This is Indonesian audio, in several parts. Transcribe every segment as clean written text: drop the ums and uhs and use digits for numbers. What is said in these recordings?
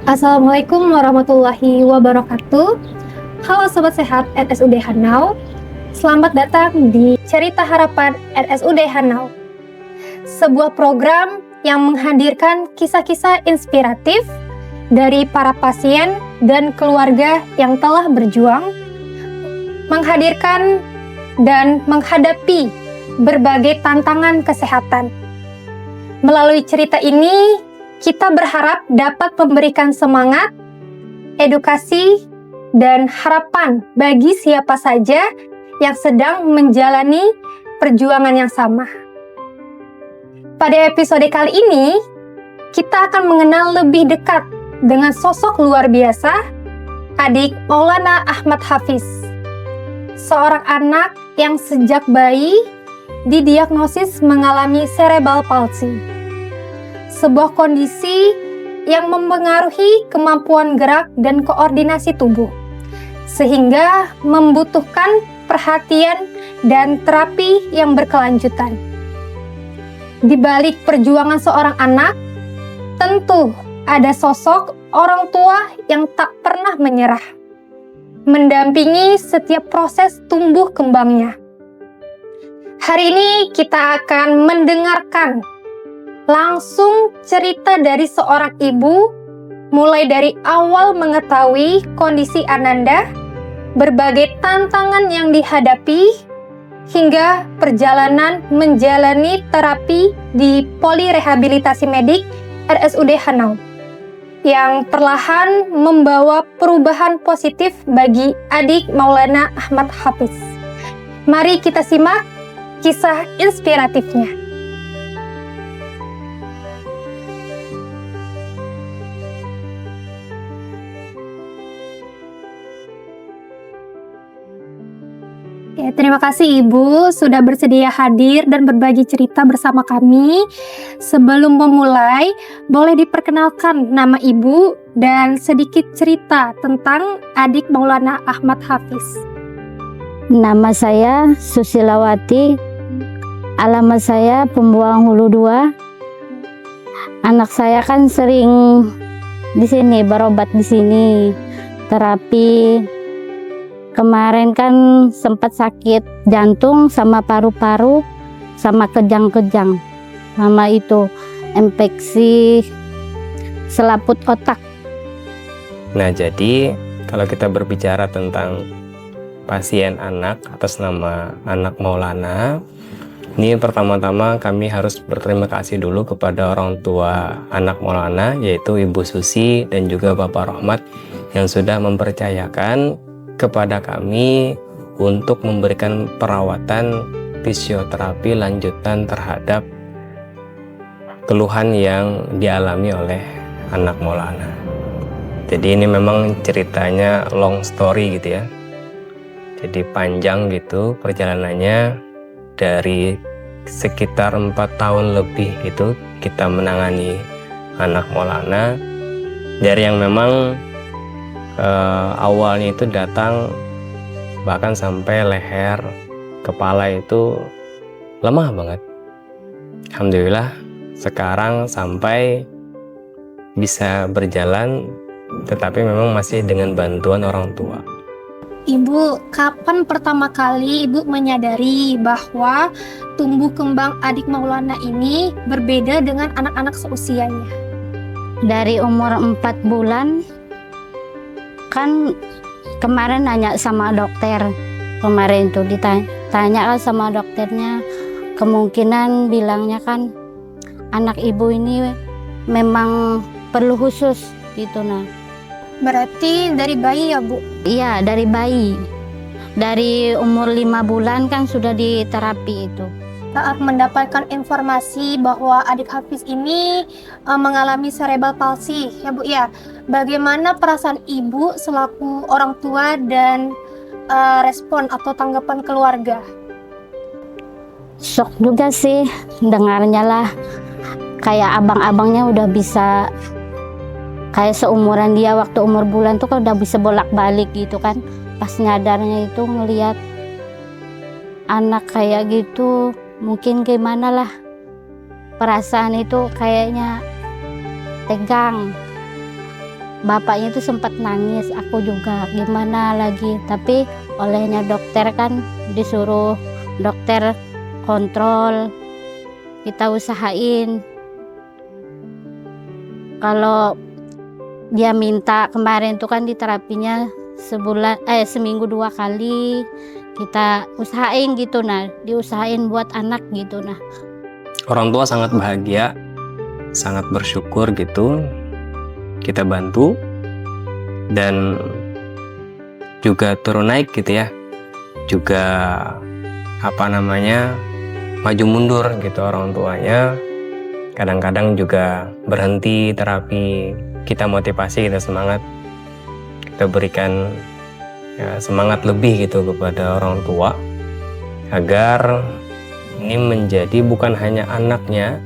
Assalamualaikum warahmatullahi wabarakatuh. Halo Sobat Sehat RSUD Hanau. Selamat datang di Cerita Harapan RSUD Hanau. Sebuah program yang menghadirkan kisah-kisah inspiratif dari para pasien dan keluarga yang telah berjuang menghadirkan dan menghadapi berbagai tantangan kesehatan. Melalui cerita ini, kita berharap dapat memberikan semangat, edukasi, dan harapan bagi siapa saja yang sedang menjalani perjuangan yang sama. Pada episode kali ini, kita akan mengenal lebih dekat dengan sosok luar biasa, Adik Maulana Ahmad Hafiz. Seorang anak yang sejak bayi didiagnosis mengalami cerebral palsy. Sebuah kondisi yang mempengaruhi kemampuan gerak dan koordinasi tubuh, sehingga membutuhkan perhatian dan terapi yang berkelanjutan. Di balik perjuangan seorang anak, tentu ada sosok orang tua yang tak pernah menyerah, mendampingi setiap proses tumbuh kembangnya. Hari ini kita akan mendengarkan langsung cerita dari seorang ibu, mulai dari awal mengetahui kondisi Ananda, berbagai tantangan yang dihadapi, hingga perjalanan menjalani terapi di Polirehabilitasi Medik RSUD Hanau, yang perlahan membawa perubahan positif bagi Adik Maulana Ahmad Hafiz. Mari kita simak kisah inspiratifnya. Ya, terima kasih Ibu sudah bersedia hadir dan berbagi cerita bersama kami. Sebelum memulai, boleh diperkenalkan nama Ibu dan sedikit cerita tentang Adik Maulana Ahmad Hafiz. Nama saya Susilawati, alamat saya Pembuang Hulu 2. Anak saya kan sering di sini berobat di sini, terapi. Kemarin kan sempat sakit jantung sama paru-paru sama kejang-kejang, sama itu infeksi selaput otak. Nah, jadi kalau kita berbicara tentang pasien anak atas nama Anak Maulana, ini pertama-tama kami harus berterima kasih dulu kepada orang tua Anak Maulana, yaitu Ibu Susi dan juga Bapak Rohmat, yang sudah mempercayakan kepada kami untuk memberikan perawatan fisioterapi lanjutan terhadap keluhan yang dialami oleh Anak Maulana. Jadi ini memang ceritanya long story gitu ya. Jadi panjang gitu perjalanannya, dari sekitar 4 tahun lebih itu kita menangani Anak Maulana. Dari yang memang awalnya itu datang bahkan sampai leher, kepala itu lemah banget. Alhamdulillah sekarang sampai bisa berjalan, tetapi memang masih dengan bantuan orang tua. Ibu, kapan pertama kali Ibu menyadari bahwa tumbuh kembang Adik Maulana ini berbeda dengan anak-anak seusianya? Dari umur 4 bulan kan kemarin nanya sama dokter, kemarin tuh ditanya sama dokternya, kemungkinan bilangnya kan anak ibu ini memang perlu khusus gitu. Nah, Berarti dari bayi ya Bu? iya dari bayi, dari umur 5 bulan kan sudah diterapi itu. Saat mendapatkan informasi bahwa adik Hafiz ini mengalami cerebral palsy ya Bu ya, bagaimana perasaan Ibu selaku orang tua dan respon atau tanggapan keluarga? Shock juga sih dengarnya lah, kayak abang-abangnya udah bisa, kayak seumuran dia waktu umur bulan tuh kan udah bisa bolak-balik gitu kan. Pas nyadarnya itu ngelihat anak kayak gitu, mungkin gimana lah perasaan itu, kayaknya tegang. bapaknya itu sempat nangis, aku juga gimana lagi. Tapi olehnya dokter kan disuruh dokter kontrol, kita usahain. Kalau dia minta kemarin tuh kan diterapinya seminggu 2 kali, kita usahain gitu, nah diusahain buat anak gitu. Nah Orang tua sangat bahagia, sangat bersyukur gitu. Kita bantu dan juga turun naik gitu ya. Juga maju mundur gitu orang tuanya. Kadang-kadang juga berhenti terapi, kita motivasi, kita semangat, kita berikan semangat lebih gitu kepada orang tua agar ini menjadi bukan hanya anaknya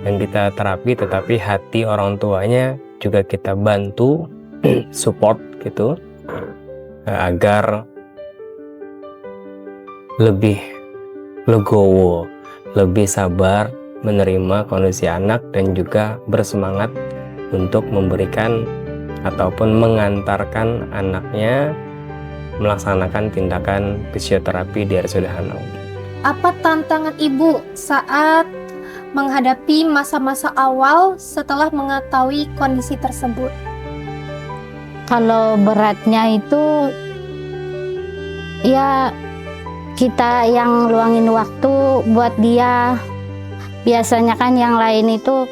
yang kita terapi, tetapi hati orang tuanya juga kita bantu support gitu agar lebih legowo, lebih sabar menerima kondisi anak dan juga bersemangat untuk memberikan ataupun mengantarkan anaknya melaksanakan tindakan fisioterapi di RSUD Hanau. Apa tantangan ibu saat menghadapi masa-masa awal setelah mengetahui kondisi tersebut? kalau beratnya itu ya kita yang luangin waktu buat dia. Biasanya kan yang lain itu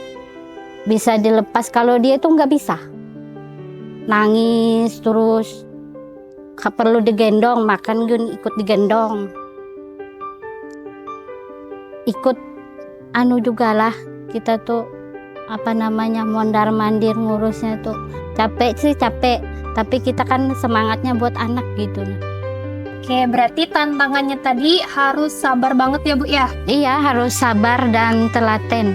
bisa dilepas, kalau dia itu nggak bisa, nangis terus, perlu digendong, makan ikut digendong, ikut juga lah kita tuh mondar mandir ngurusnya tuh. Capek, tapi kita kan semangatnya buat anak gitu. Oke, berarti tantangannya tadi harus sabar banget ya Bu ya? Iya, harus sabar dan telaten.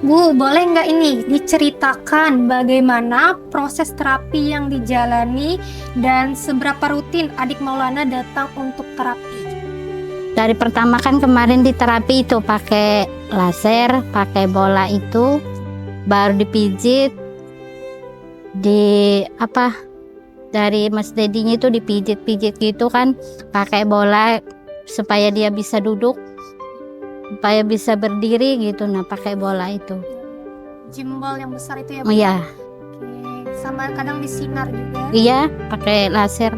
Bu, boleh nggak ini diceritakan bagaimana proses terapi yang dijalani dan seberapa rutin adik Maulana datang untuk terapi? Dari pertama kan kemarin di terapi itu pakai laser, pakai bola itu, baru dipijit, dari Mas Dedinya itu dipijit-pijit gitu kan, pakai bola supaya dia bisa duduk, supaya bisa berdiri gitu. Nah pakai bola itu. Jimbal yang besar itu ya Bu? Iya. Oke, sama kadang disinar juga. Iya, pakai laser.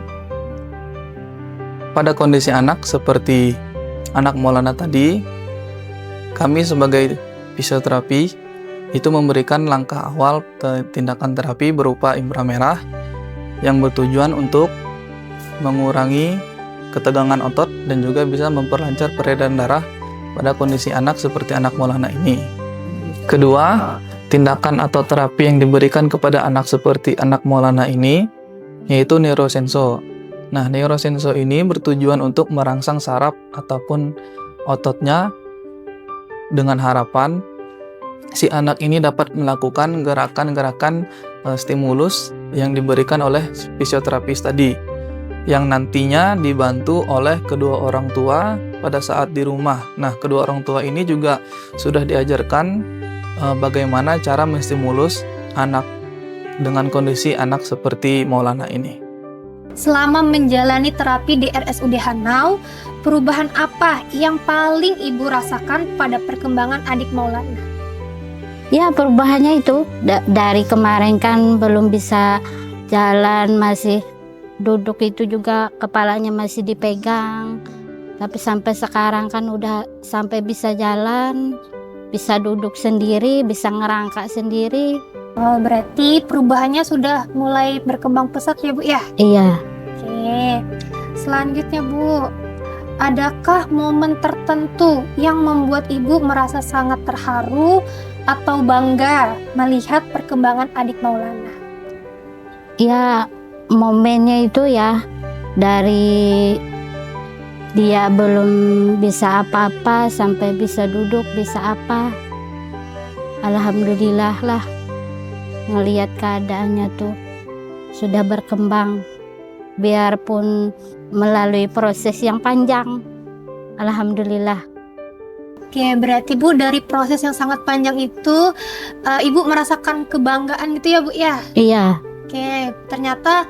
Pada kondisi anak seperti anak Maulana tadi, kami sebagai fisioterapi itu memberikan langkah awal tindakan terapi berupa inframerah yang bertujuan untuk mengurangi ketegangan otot dan juga bisa memperlancar peredaran darah pada kondisi anak seperti anak Maulana ini. Kedua, tindakan atau terapi yang diberikan kepada anak seperti anak Maulana ini yaitu neurosenso. Nah, neurosenso ini bertujuan untuk merangsang saraf ataupun ototnya dengan harapan si anak ini dapat melakukan gerakan-gerakan stimulus yang diberikan oleh fisioterapis tadi, yang nantinya dibantu oleh kedua orang tua pada saat di rumah. Nah, kedua orang tua ini juga sudah diajarkan bagaimana cara menstimulus anak dengan kondisi anak seperti Maulana ini. Selama menjalani terapi di RSUD Hanau, perubahan apa yang paling Ibu rasakan pada perkembangan adik Maulana? Ya, perubahannya itu dari kemarin kan belum bisa jalan, masih duduk itu juga kepalanya masih dipegang. Tapi sampai sekarang kan udah sampai bisa jalan, bisa duduk sendiri, bisa ngerangkak sendiri. Oh, berarti perubahannya sudah mulai berkembang pesat ya Bu ya? Iya. Oke, selanjutnya Bu, adakah momen tertentu yang membuat Ibu merasa sangat terharu atau bangga melihat perkembangan adik Maulana? Ya, momennya itu ya dari dia belum bisa apa-apa sampai bisa duduk, bisa apa. Alhamdulillah lah ngelihat keadaannya tuh sudah berkembang, biarpun melalui proses yang panjang. Alhamdulillah. Oke, berarti Bu dari proses yang sangat panjang itu Ibu merasakan kebanggaan gitu ya Bu ya? Iya, Oke, ternyata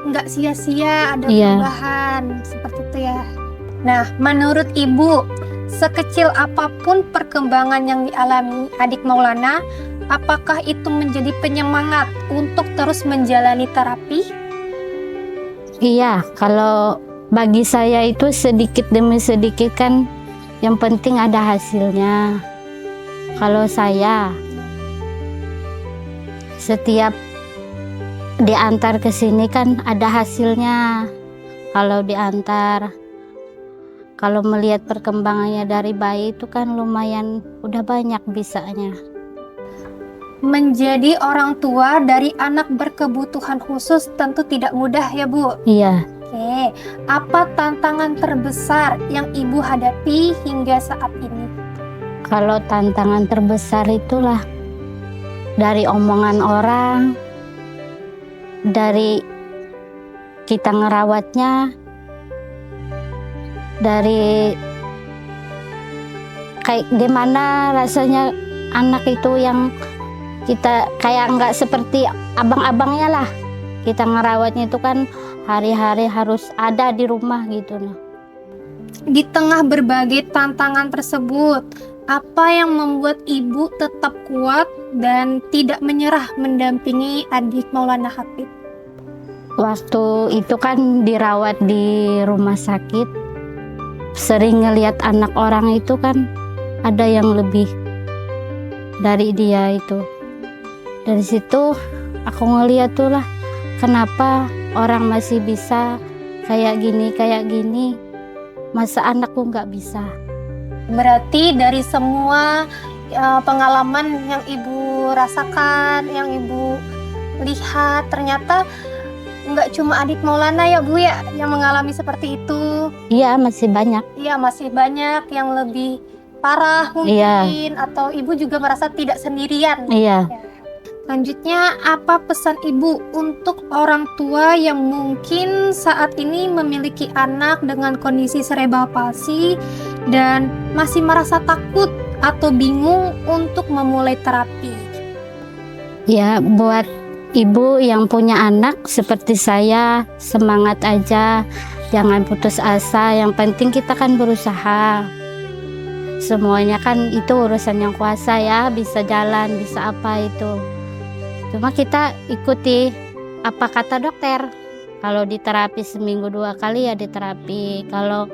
nggak sia-sia ada Iya. perubahan seperti itu ya. Nah, menurut Ibu, sekecil apapun perkembangan yang dialami adik Maulana, apakah itu menjadi penyemangat untuk terus menjalani terapi? iya. Kalau bagi saya itu sedikit demi sedikit kan, yang penting ada hasilnya. Kalau saya setiap diantar ke sini kan ada hasilnya. Kalau diantar, kalau melihat perkembangannya dari bayi itu kan lumayan udah banyak bisanya. Menjadi orang tua dari anak berkebutuhan khusus tentu tidak mudah ya Bu. Iya, Oke, apa tantangan terbesar yang Ibu hadapi hingga saat ini? kalau tantangan terbesar itulah dari omongan orang, dari kita ngerawatnya, dari kayak gimana rasanya anak itu yang kita kayak nggak seperti abang-abangnya lah. Kita ngerawatnya itu kan hari-hari harus ada di rumah gitu nah. Di tengah berbagai tantangan tersebut, apa yang membuat Ibu tetap kuat dan tidak menyerah mendampingi adik Maulana Hafid? Waktu itu kan dirawat di rumah sakit, sering ngelihat anak orang itu kan ada yang lebih dari dia itu. Dari situ aku ngeliat tuh lah, kenapa orang masih bisa kayak gini, masa anakku nggak bisa. Berarti dari semua pengalaman yang Ibu rasakan, yang Ibu lihat, ternyata nggak cuma adik Maulana ya Bu ya yang mengalami seperti itu. Iya, masih banyak. Iya, masih banyak yang lebih parah mungkin, atau Ibu juga merasa tidak sendirian. Iya. Selanjutnya, apa pesan Ibu untuk orang tua yang mungkin saat ini memiliki anak dengan kondisi cerebral palsy dan masih merasa takut atau bingung untuk memulai terapi? Ya, buat ibu yang punya anak seperti saya, semangat aja, jangan putus asa. Yang penting kita kan berusaha. Semuanya kan itu urusan yang kuasa ya, bisa jalan, bisa apa itu. Cuma kita ikuti apa kata dokter. Kalau di terapi seminggu 2 kali ya di terapi. Kalau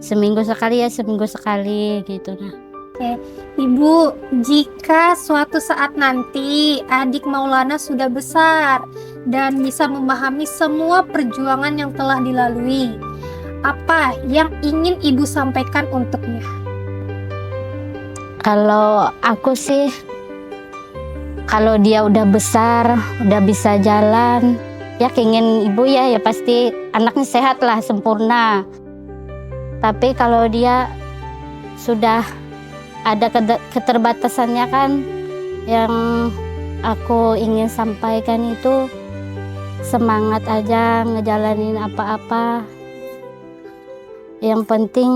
seminggu sekali ya seminggu sekali gitu nah. Oke, Ibu, jika suatu saat nanti adik Maulana sudah besar dan bisa memahami semua perjuangan yang telah dilalui, apa yang ingin Ibu sampaikan untuknya? Kalau aku sih, kalau dia udah besar, udah bisa jalan, ya keinginan ibu ya pasti anaknya sehat lah, sempurna. Tapi kalau dia sudah ada keterbatasannya kan, yang aku ingin sampaikan itu semangat aja ngejalanin apa-apa. Yang penting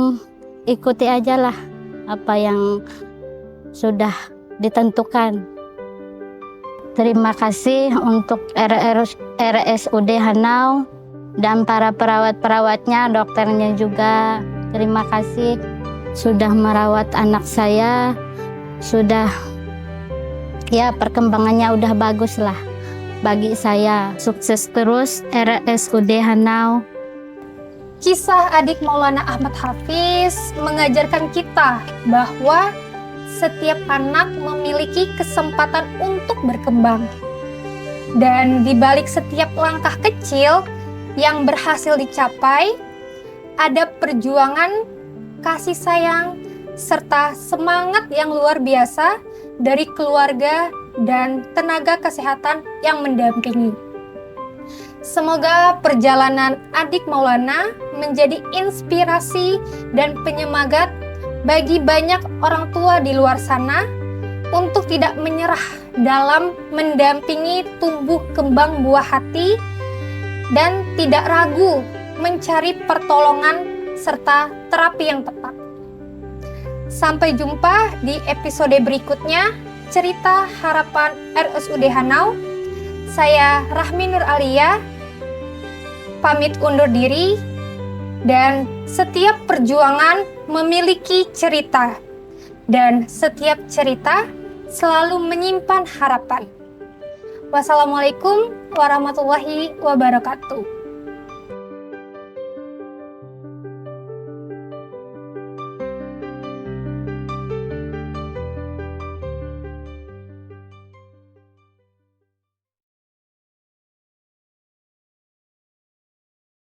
ikuti aja lah apa yang sudah ditentukan. Terima kasih untuk RSUD Hanau dan para perawat-perawatnya, dokternya juga. Terima kasih sudah merawat anak saya, sudah ya perkembangannya udah bagus lah bagi saya. Sukses terus RSUD Hanau. Kisah adik Maulana Ahmad Hafiz mengajarkan kita bahwa setiap anak memiliki kesempatan untuk berkembang. Dan di balik setiap langkah kecil yang berhasil dicapai, ada perjuangan, kasih sayang, serta semangat yang luar biasa dari keluarga dan tenaga kesehatan yang mendampingi. Semoga perjalanan adik Maulana menjadi inspirasi dan penyemangat bagi banyak orang tua di luar sana untuk tidak menyerah dalam mendampingi tumbuh kembang buah hati dan tidak ragu mencari pertolongan serta terapi yang tepat. Sampai jumpa di episode berikutnya, Cerita Harapan RSUD Hanau. Saya Rahmi Nur Alia, pamit undur diri, dan setiap perjuangan memiliki cerita, dan setiap cerita selalu menyimpan harapan. Wassalamualaikum warahmatullahi wabarakatuh.